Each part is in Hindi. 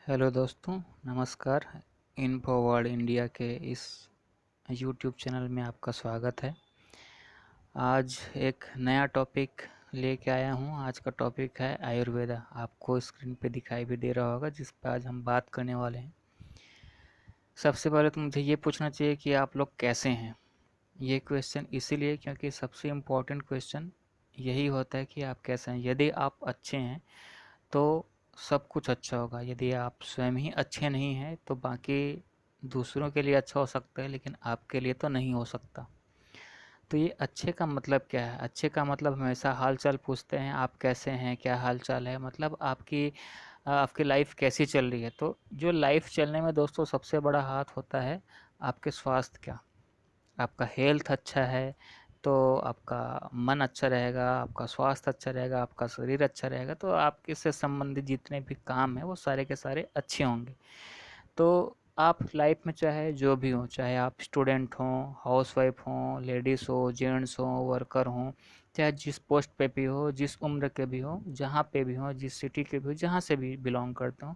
हेलो दोस्तों, नमस्कार। इन्फो वर्ल्ड इंडिया के इस यूट्यूब चैनल में आपका स्वागत है। आज एक नया टॉपिक लेके आया हूँ। आज का टॉपिक है आयुर्वेदा। आपको स्क्रीन पे दिखाई भी दे रहा होगा, जिस पर आज हम बात करने वाले हैं। सबसे पहले तो मुझे ये पूछना चाहिए कि आप लोग कैसे हैं। ये क्वेश्चन इसीलिए क्योंकि सबसे इम्पोर्टेंट क्वेश्चन यही होता है कि आप कैसे हैं। यदि आप अच्छे हैं तो सब कुछ अच्छा होगा। यदि आप स्वयं ही अच्छे नहीं हैं तो बाकी दूसरों के लिए अच्छा हो सकता है, लेकिन आपके लिए तो नहीं हो सकता। तो ये अच्छे का मतलब क्या है? अच्छे का मतलब हमेशा हाल चाल पूछते हैं, आप कैसे हैं, क्या हाल चाल है, मतलब आपकी लाइफ कैसी चल रही है। तो जो लाइफ चलने में दोस्तों सबसे बड़ा हाथ होता है आपके स्वास्थ्य का। आपका हेल्थ अच्छा है तो आपका मन अच्छा रहेगा, आपका स्वास्थ्य अच्छा रहेगा, आपका शरीर अच्छा रहेगा, तो आपके से संबंधित जितने भी काम हैं वो सारे के सारे अच्छे होंगे। तो आप लाइफ में चाहे जो भी हो, चाहे आप स्टूडेंट हों, हाउसवाइफ हों, लेडीज़ हो, जेंट्स हों, वर्कर हों, चाहे जिस पोस्ट पे भी हो, जिस उम्र के भी हो, जहाँ पे भी हो, जिस सिटी के भी हो, जहाँ से भी बिलोंग करते हो,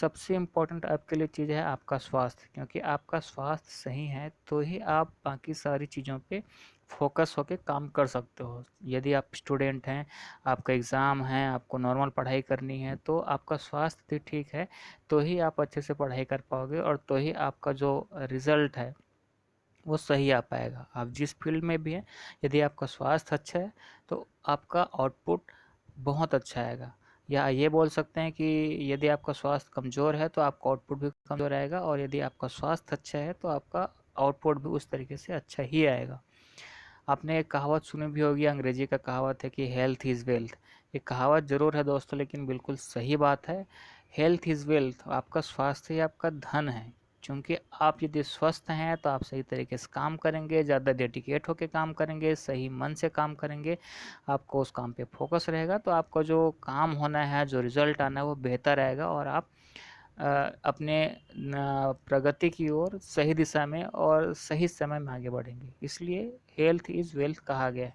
सबसे इम्पोर्टेंट आपके लिए चीज़ है आपका स्वास्थ्य। क्योंकि आपका स्वास्थ्य सही है तो ही आप बाकी सारी चीज़ों पे फोकस होके काम कर सकते हो। यदि आप स्टूडेंट हैं, आपका एग्ज़ाम है, आपको नॉर्मल पढ़ाई करनी है, तो आपका स्वास्थ्य भी ठीक है तो ही आप अच्छे से पढ़ाई कर पाओगे, और तो ही आपका जो रिज़ल्ट है वो सही आ पाएगा। आप जिस फील्ड में भी हैं, यदि आपका स्वास्थ्य अच्छा है तो आपका आउटपुट बहुत अच्छा आएगा। या ये बोल सकते हैं कि यदि आपका स्वास्थ्य कमज़ोर है तो आपका आउटपुट भी कमज़ोर आएगा, और यदि आपका स्वास्थ्य अच्छा है तो आपका आउटपुट भी उस तरीके से अच्छा ही आएगा। आपने एक कहावत सुनी भी होगी, अंग्रेजी का कहावत है कि हेल्थ इज़ वेल्थ। ये कहावत ज़रूर है दोस्तों, लेकिन बिल्कुल सही बात है। हेल्थ इज़ वेल्थ, आपका स्वास्थ्य ही आपका धन है। क्योंकि आप यदि स्वस्थ हैं तो आप सही तरीके से काम करेंगे, ज़्यादा डेडिकेट होकर काम करेंगे, सही मन से काम करेंगे, आपको उस काम पे फोकस रहेगा, तो आपका जो काम होना है, जो रिज़ल्ट आना है वो बेहतर आएगा, और आप अपने प्रगति की ओर सही दिशा में और सही समय में आगे बढ़ेंगे। इसलिए हेल्थ इज़ वेल्थ कहा गया है।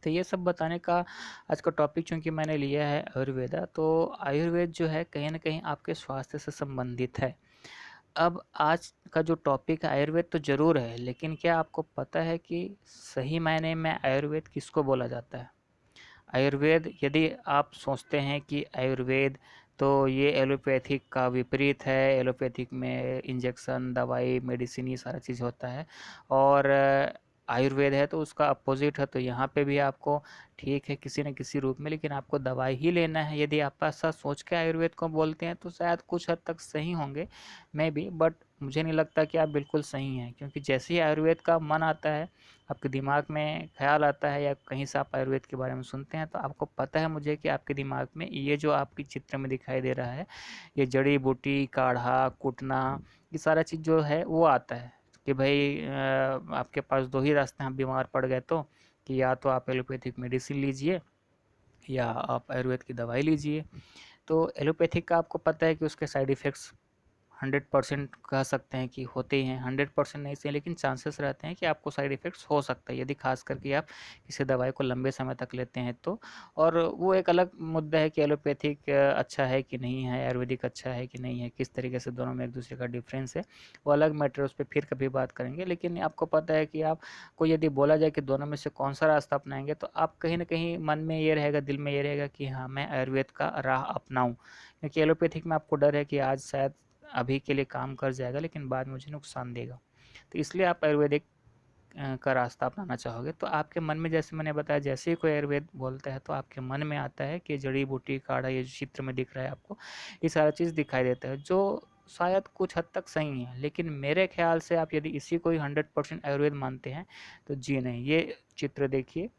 तो ये सब बताने का आज का टॉपिक चूँकि मैंने लिया है आयुर्वेदा, तो आयुर्वेद जो है कहीं न कहीं आपके स्वास्थ्य से संबंधित है। अब आज का जो टॉपिक है आयुर्वेद तो ज़रूर है, लेकिन क्या आपको पता है कि सही मायने में आयुर्वेद किसको बोला जाता है? आयुर्वेद, यदि आप सोचते हैं कि आयुर्वेद तो ये एलोपैथिक का विपरीत है, एलोपैथिक में इंजेक्शन, दवाई, मेडिसिन ये सारा चीज़ होता है, और आयुर्वेद है तो उसका अपोजिट है। तो यहाँ पे भी आपको ठीक है किसी न किसी रूप में, लेकिन आपको दवाई ही लेना है। यदि आप ऐसा सोच के आयुर्वेद को बोलते हैं तो शायद कुछ हद तक सही होंगे, मे बी, बट मुझे नहीं लगता कि आप बिल्कुल सही हैं। क्योंकि जैसे ही आयुर्वेद का मन आता है, आपके दिमाग में ख्याल आता है, या कहीं से आप आयुर्वेद के बारे में सुनते हैं, तो आपको पता है मुझे कि आपके दिमाग में ये जो आपकी चित्र में दिखाई दे रहा है, ये जड़ी बूटी, काढ़ा, कुटना, ये सारा चीज़ जो है वो आता है कि भाई आपके पास दो ही रास्ते हैं, आप बीमार पड़ गए तो, कि या तो आप एलोपैथिक मेडिसिन लीजिए या आप आयुर्वेद की दवाई लीजिए। तो एलोपैथिक का आपको पता है कि उसके साइड इफ़ेक्ट्स 100% कह सकते हैं कि होते ही हैं। 100% नहीं सही, लेकिन चांसेस रहते हैं कि आपको साइड इफ़ेक्ट्स हो सकता है, यदि खास करके आप किसी दवाई को लंबे समय तक लेते हैं तो। और वो एक अलग मुद्दा है कि एलोपैथिक अच्छा है कि नहीं है, आयुर्वेदिक अच्छा है कि नहीं है, किस तरीके से दोनों में एक दूसरे का डिफरेंस है, वो अलग मैटर, उस पर फिर कभी बात करेंगे। लेकिन आपको पता है कि आपको यदि बोला जाए कि दोनों में से कौन सा रास्ता अपनाएंगे, तो आप कहीं ना कहीं मन में ये रहेगा, दिल में ये रहेगा कि हाँ, मैं आयुर्वेद का राह अपनाऊँ। क्योंकि एलोपैथिक में आपको डर है कि आज शायद अभी के लिए काम कर जाएगा, लेकिन बाद में मुझे नुकसान देगा, तो इसलिए आप आयुर्वेदिक का रास्ता अपनाना चाहोगे। तो आपके मन में, जैसे मैंने बताया, जैसे ही कोई आयुर्वेद बोलता है तो आपके मन में आता है कि जड़ी बूटी, काढ़ा, ये जो चित्र में दिख रहा है आपको, ये सारा चीज़ दिखाई देता है, जो शायद कुछ हद तक सही है। लेकिन मेरे ख्याल से आप यदि इसी को ही 100% आयुर्वेद मानते हैं तो जी नहीं। ये चित्र देखिए,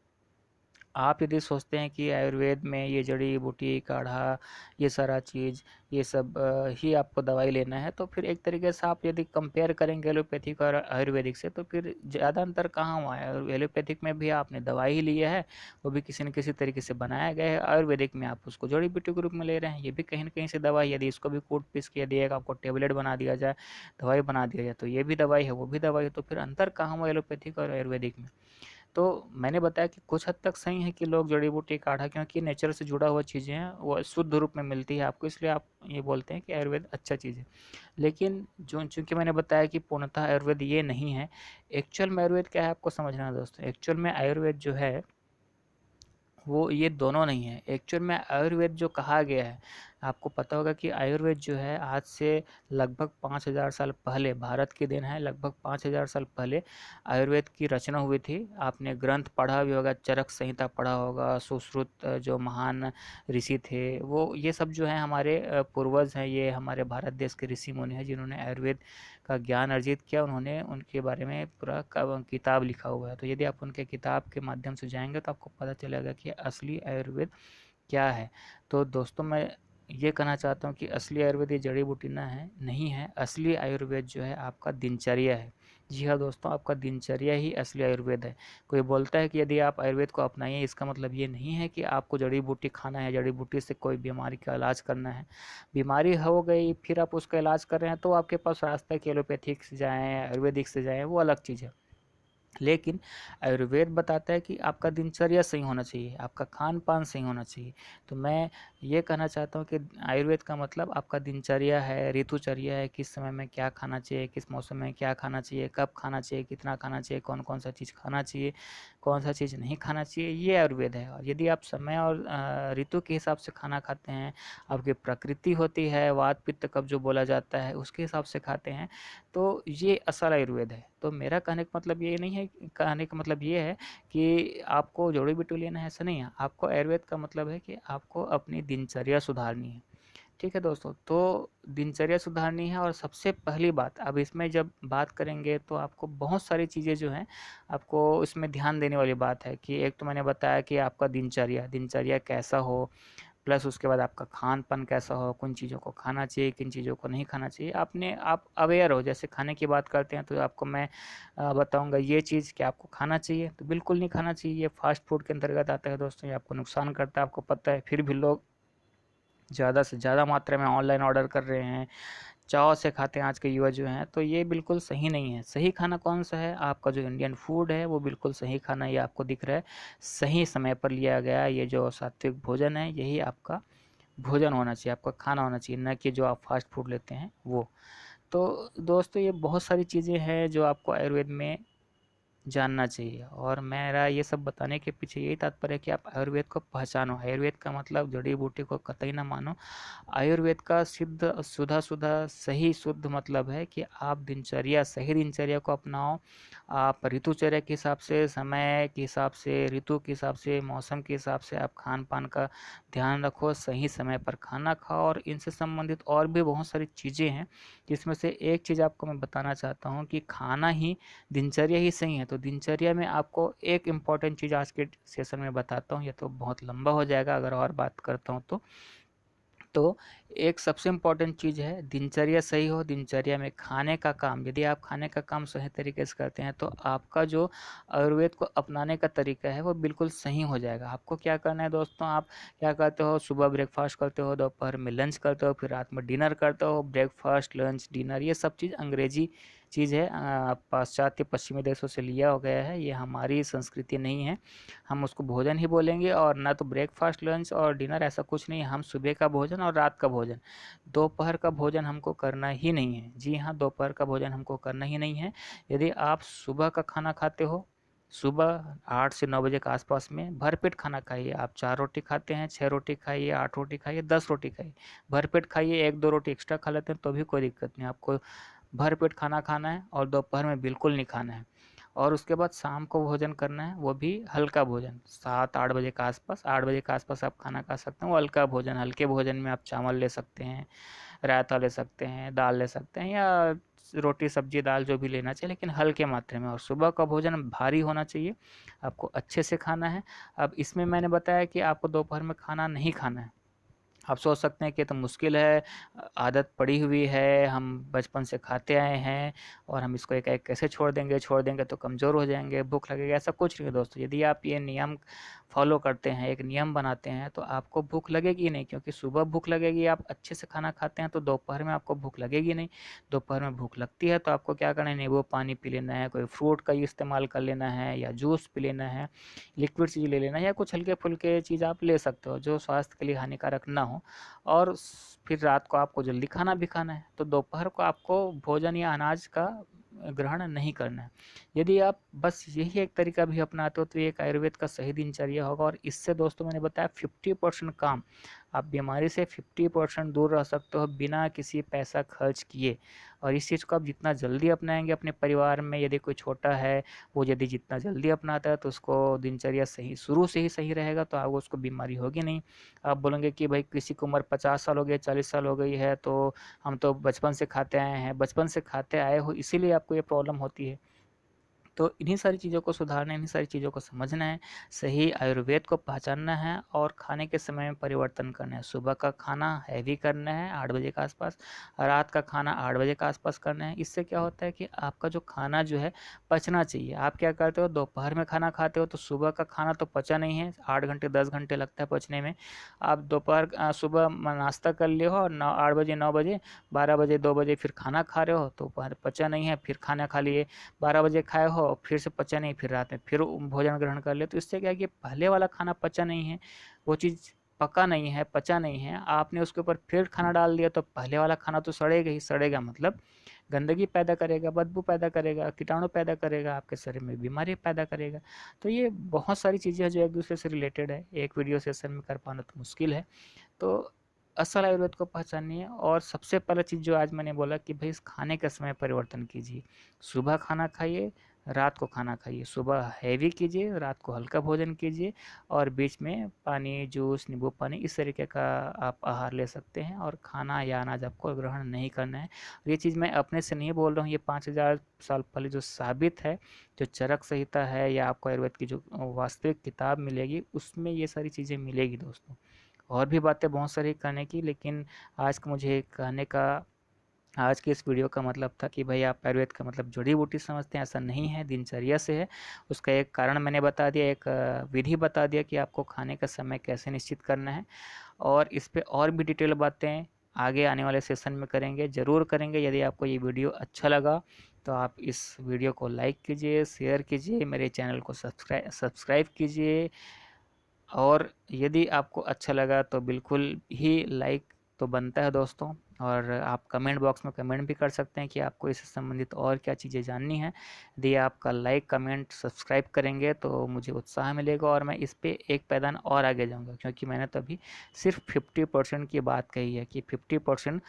आप यदि सोचते हैं कि आयुर्वेद में ये जड़ी बूटी, काढ़ा, ये सारा चीज़, ये सब ही आपको दवाई लेना है, तो फिर एक तरीके से आप यदि कंपेयर करेंगे एलोपैथिक और आयुर्वेदिक से, तो फिर ज़्यादा अंतर कहाँ हुआ है। और एलोपैथिक में भी आपने दवाई ही लिया है, वो भी किसी न किसी तरीके से बनाया गया है। आयुर्वेदिक में आप उसको जड़ी बूटी के रूप में ले रहे हैं, ये भी कहीं न कहीं से दवाई। यदि इसको भी कूट पीस के यदि एक आपको टेबलेट बना दिया जाए, दवाई बना दिया जाए, तो ये भी दवाई है, वो भी दवाई है, तो फिर अंतर कहाँ हुआ एलोपैथिक और आयुर्वेदिक में। तो मैंने बताया कि कुछ हद तक सही है कि लोग जड़ी बूटी काढ़ा, क्योंकि नेचर से जुड़ा हुआ चीज़ें हैं, वो शुद्ध रूप में मिलती है आपको, इसलिए आप ये बोलते हैं कि आयुर्वेद अच्छा चीज़ है। लेकिन जो चूँकि मैंने बताया कि पूर्णतः आयुर्वेद ये नहीं है, एक्चुअल में आयुर्वेद क्या है आपको समझना है दोस्तों। एक्चुअल में आयुर्वेद जो है वो ये दोनों नहीं है। एक्चुअल में आयुर्वेद जो कहा गया है, आपको पता होगा कि आयुर्वेद जो है आज से लगभग 5000 साल पहले, भारत की देन है, लगभग 5000 साल पहले आयुर्वेद की रचना हुई थी। आपने ग्रंथ पढ़ा भी होगा, चरक संहिता पढ़ा होगा, सुश्रुत जो महान ऋषि थे, वो ये सब जो है हमारे पूर्वज हैं, ये हमारे भारत देश के ऋषि मुनि हैं जिन्होंने आयुर्वेद का ज्ञान अर्जित किया। उन्होंने उनके बारे में पूरा किताब लिखा हुआ है। तो यदि आप उनके किताब के माध्यम से जाएंगे तो आपको पता चलेगा कि असली आयुर्वेद क्या है। तो दोस्तों मैं ये कहना चाहता हूँ कि असली आयुर्वेद ये जड़ी बूटी ना है, नहीं है। असली आयुर्वेद जो है आपका दिनचर्या है। जी हाँ दोस्तों, आपका दिनचर्या ही असली आयुर्वेद है। कोई बोलता है कि यदि आप आयुर्वेद को अपनाइए, इसका मतलब ये नहीं है कि आपको जड़ी बूटी खाना है, जड़ी बूटी से कोई बीमारी का इलाज करना है। बीमारी हो गई फिर आप उसका इलाज कर रहे हैं तो आपके पास रास्ता है कि एलोपैथिक से जाएँ, आयुर्वेदिक से जाएँ, वो अलग चीज़ है। लेकिन आयुर्वेद बताता है कि आपका दिनचर्या सही होना चाहिए, आपका खान-पान सही होना चाहिए। तो मैं ये कहना चाहता हूँ कि आयुर्वेद का मतलब आपका दिनचर्या है, ऋतुचर्या है, किस समय में क्या खाना चाहिए, किस मौसम में क्या खाना चाहिए, कब खाना चाहिए, कितना खाना चाहिए, कौन-कौन सा चीज़ खाना चाहिए, कौन सा चीज़ नहीं खाना चाहिए, ये आयुर्वेद है। और यदि आप समय और ऋतु के हिसाब से खाना खाते हैं, आपकी प्रकृति होती है, वात पित्त कफ जो बोला जाता है, उसके हिसाब से खाते हैं, तो ये असल आयुर्वेद है। तो मेरा कहने का मतलब ये नहीं है, कहने का मतलब ये है कि आपको जड़ी बूटी लेना है, ऐसा नहीं है। आपको आयुर्वेद का मतलब है कि आपको अपनी दिनचर्या सुधारनी है। ठीक है दोस्तों, तो दिनचर्या सुधारनी है। और सबसे पहली बात, अब इसमें जब बात करेंगे तो आपको बहुत सारी चीज़ें जो हैं आपको इसमें ध्यान देने वाली बात है कि एक तो मैंने बताया कि आपका दिनचर्या दिनचर्या कैसा हो, प्लस उसके बाद आपका खान-पान कैसा हो, किन चीज़ों को खाना चाहिए, किन चीज़ों को नहीं खाना चाहिए। आप अवेयर हो। जैसे खाने की बात करते हैं तो आपको मैं बताऊँगा ये चीज़ कि आपको खाना चाहिए, तो बिल्कुल नहीं खाना चाहिए। ये फ़ास्ट फूड के अंतर्गत आता है दोस्तों, ये आपको नुकसान करता है, आपको पता है। फिर भी लोग ज़्यादा से ज़्यादा मात्रा में ऑनलाइन ऑर्डर कर रहे हैं, चाव से खाते हैं आज के युवा जो हैं, तो ये बिल्कुल सही नहीं है। सही खाना कौन-सा है? आपका जो इंडियन फूड है वो बिल्कुल सही खाना ये आपको दिख रहा है। सही समय पर लिया गया ये जो सात्विक भोजन है, यही आपका भोजन होना चाहिए, आपका खाना होना चाहिए, ना कि जो आप फ़ास्ट फूड लेते हैं वो। तो दोस्तों ये बहुत सारी चीज़ें हैं जो आपको आयुर्वेद में जानना चाहिए, और मेरा ये सब बताने के पीछे यही तात्पर्य है कि आप आयुर्वेद को पहचानो। आयुर्वेद का मतलब जड़ी बूटी को कतई ना मानो। आयुर्वेद का सिद्ध सुधा सही शुद्ध मतलब है कि आप दिनचर्या, सही दिनचर्या को अपनाओ। आप ऋतुचर्या के हिसाब से, समय के हिसाब से, ऋतु के हिसाब से, मौसम के हिसाब से आप खान पान का ध्यान रखो, सही समय पर खाना खाओ। और इनसे संबंधित और भी बहुत सारी चीज़ें हैं जिसमें से एक चीज़ आपको मैं बताना चाहता हूँ कि खाना ही दिनचर्या ही सही है। तो दिनचर्या में आपको एक इम्पॉर्टेंट चीज़ आज के सेशन में बताता हूँ, ये तो बहुत लंबा हो जाएगा अगर और बात करता हूँ तो एक सबसे इम्पोर्टेंट चीज़ है, दिनचर्या सही हो। दिनचर्या में खाने का काम, यदि आप खाने का काम सही तरीके से करते हैं तो आपका जो आयुर्वेद को अपनाने का तरीका है वो बिल्कुल सही हो जाएगा। आपको क्या करना है दोस्तों, आप क्या करते हो, सुबह ब्रेकफास्ट करते हो, दोपहर में लंच करते हो, फिर रात में डिनर करते हो। ब्रेकफास्ट, लंच, डिनर ये सब चीज़ अंग्रेजी चीज़ है, पाश्चात्य पश्चिमी देशों से लिया हो गया है, ये हमारी संस्कृति नहीं है। हम उसको भोजन ही बोलेंगे। और ना तो ब्रेकफास्ट, लंच और डिनर ऐसा कुछ नहीं है। हम सुबह का भोजन और रात का भोजन, दोपहर का भोजन हमको करना ही नहीं है। जी हाँ, दोपहर का भोजन हमको करना ही नहीं है। यदि आप सुबह का खाना खाते हो, सुबह 8 से 9 बजे के आसपास में भरपेट खाना खाइए। आप 4 रोटी खाते हैं, 6 रोटी खाइए, 8 रोटी खाइए, 10 रोटी खाइए, भरपेट खाइए। 1-2 रोटी एक्स्ट्रा खा लेते हैं तो भी कोई दिक्कत नहीं। आपको भरपेट खाना खाना है और दोपहर में बिल्कुल नहीं खाना है। और उसके बाद शाम को भोजन करना है, वो भी हल्का भोजन, 7-8 बजे के आसपास। 8 बजे के आसपास आप खाना खा सकते हैं, वो हल्का भोजन। हल्के भोजन में आप चावल ले सकते हैं, रायता ले सकते हैं, दाल ले सकते हैं, या रोटी सब्जी दाल जो भी लेना चाहिए, लेकिन हल्के मात्रा में। और सुबह का भोजन भारी होना चाहिए, आपको अच्छे से खाना है। अब इसमें मैंने बताया कि आपको दोपहर में खाना नहीं खाना है। आप सोच सकते हैं कि ये तो मुश्किल है, आदत पड़ी हुई है, हम बचपन से खाते आए हैं और हम इसको एक-एक कैसे छोड़ देंगे तो कमज़ोर हो जाएँगे, भूख लगेगी। ऐसा कुछ नहीं है दोस्तों। यदि आप ये नियम फ़ॉलो करते हैं, एक नियम बनाते हैं, तो आपको भूख लगेगी ही नहीं, क्योंकि सुबह भूख लगेगी, आप अच्छे से खाना खाते हैं तो दोपहर में आपको भूख लगेगी नहीं। दोपहर में भूख लगती है तो आपको क्या करना है, नींबू पानी पी लेना है, कोई फ्रूट का इस्तेमाल कर लेना है या जूस पी लेना है, लिक्विड चीज़ ले लेना है या कुछ हल्के-फुल्के चीज़ आप ले सकते हो, जो स्वास्थ्य के लिए हानिकारक ना हो। और फिर रात को आपको जल्दी खाना भी खाना है, तो दोपहर को आपको भोजन या अनाज का ग्रहण नहीं करना है। यदि आप बस यही एक तरीका भी अपनाते हो तो ये एक आयुर्वेद का सही दिनचर्या होगा, और इससे दोस्तों मैंने बताया 50% काम, आप बीमारी से 50% दूर रह सकते हो बिना किसी पैसा खर्च किए। और इस चीज़ को आप जितना जल्दी अपनाएंगे अपने परिवार में, यदि कोई छोटा है, वो यदि जितना जल्दी अपनाता है तो उसको दिनचर्या सही शुरू से ही सही रहेगा, तो आपको उसको बीमारी होगी नहीं। आप बोलेंगे कि भाई किसी की उम्र 50 साल हो गई, 40 साल हो गई है, तो हम तो बचपन से खाते आए हैं, बचपन से खाते आए हो इसीलिए आपको ये प्रॉब्लम होती है। तो इन्हीं सारी चीज़ों को सुधारना है, इन्हीं सारी चीज़ों को समझना है, सही आयुर्वेद को पहचानना है और खाने के समय में परिवर्तन करना है। सुबह का खाना हैवी करना है 8 बजे के आसपास, रात का खाना 8 बजे के आसपास करना है। इससे क्या होता है कि आपका जो खाना जो है पचना चाहिए। आप क्या करते हो, दोपहर में खाना खाते हो तो सुबह का खाना तो पचा नहीं है, 8 घंटे 10 घंटे लगता है पचने में। आप सुबह नाश्ता कर लिए हो और 8 बजे 9 बजे 12 बजे 2 बजे फिर खाना खा रहे हो तो पचा नहीं है, फिर खाना खा लिए, 12 बजे खाए हो, फिर से पचा नहीं, फिर रात में फिर भोजन ग्रहण कर ले, तो इससे क्या है कि पहले वाला खाना पचा नहीं है, वो चीज़ पका नहीं है, पचा नहीं है, आपने उसके ऊपर फिर खाना डाल दिया तो पहले वाला खाना तो सड़ेगा ही सड़ेगा, मतलब गंदगी पैदा करेगा, बदबू पैदा करेगा, कीटाणु पैदा करेगा, आपके शरीर में बीमारी पैदा करेगा। तो ये बहुत सारी चीज़ें हैं जो एक दूसरे से रिलेटेड है, एक वीडियो सेशन में कर पाना तो मुश्किल है। तो असल आयुर्वेद को पहचानिए, और सबसे पहला चीज़ जो आज मैंने बोला कि भाई इस खाने का समय परिवर्तन कीजिए। सुबह खाना खाइए, रात को खाना खाइए। सुबह हैवी कीजिए, रात को हल्का भोजन कीजिए, और बीच में पानी, जूस, नींबू पानी इस तरीके का आप आहार ले सकते हैं, और खाना या अनाज आपको ग्रहण नहीं करना है। ये चीज़ मैं अपने से नहीं बोल रहा हूँ, ये 5000 साल पहले जो साबित है, जो चरक संहिता है या आपको आयुर्वेद की जो वास्तविक किताब मिलेगी उसमें ये सारी चीज़ें मिलेगी दोस्तों। और भी बातें बहुत सारी करने की, लेकिन आज का मुझे कहने का, आज की इस वीडियो का मतलब था कि भाई आप आयुर्वेद का मतलब जड़ी बूटी समझते हैं, ऐसा नहीं है, दिनचर्या से है। उसका एक कारण मैंने बता दिया, एक विधि बता दिया कि आपको खाने का समय कैसे निश्चित करना है, और इस पे और भी डिटेल बातें आगे आने वाले सेशन में करेंगे, ज़रूर करेंगे। यदि आपको ये वीडियो अच्छा लगा तो आप इस वीडियो को लाइक कीजिए, शेयर कीजिए, मेरे चैनल को सब्सक्राइब कीजिए, और यदि आपको अच्छा लगा तो बिल्कुल ही लाइक तो बनता है दोस्तों। और आप कमेंट बॉक्स में कमेंट भी कर सकते हैं कि आपको इससे संबंधित और क्या चीज़ें जाननी है। यदि आपका लाइक, कमेंट, सब्सक्राइब करेंगे तो मुझे उत्साह मिलेगा और मैं इस पे एक पैदान और आगे जाऊंगा, क्योंकि मैंने तो अभी सिर्फ 50% की बात कही है कि 50%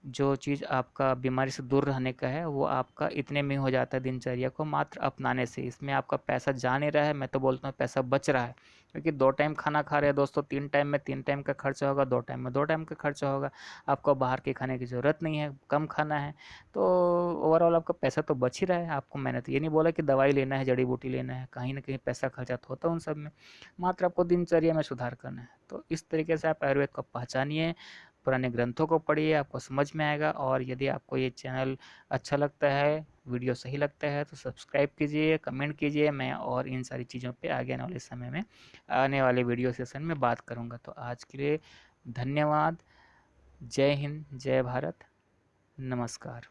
जो चीज़ आपका बीमारी से दूर रहने का है वो आपका इतने में हो जाता है दिनचर्या को मात्र अपनाने से। इसमें आपका पैसा जा नहीं रहा है, मैं तो बोलता हूँ पैसा बच रहा है, क्योंकि 2 टाइम खाना खा रहे हैं दोस्तों, 3 टाइम में 3 टाइम का खर्चा होगा, 2 टाइम में 2 टाइम का खर्चा होगा। आपको बाहर के खाने की ज़रूरत नहीं है, कम खाना है, तो ओवरऑल आपका पैसा तो बच ही रहा है। आपको मैंने तो ये नहीं बोला कि दवाई लेना है, जड़ी बूटी लेना है, कहीं ना कहीं पैसा खर्चा तो होता है उन सब में, मात्र आपको दिनचर्या में सुधार करना है। तो इस तरीके से आप आयुर्वेद को पहचानिए, पुराने ग्रंथों को पढ़िए, आपको समझ में आएगा। और यदि आपको ये चैनल अच्छा लगता है, वीडियो सही लगता है तो सब्सक्राइब कीजिए, कमेंट कीजिए। मैं और इन सारी चीज़ों पे आगे आने वाले समय में, आने वाले वीडियो सेशन में बात करूँगा। तो आज के लिए धन्यवाद। जय हिंद, जय भारत, नमस्कार।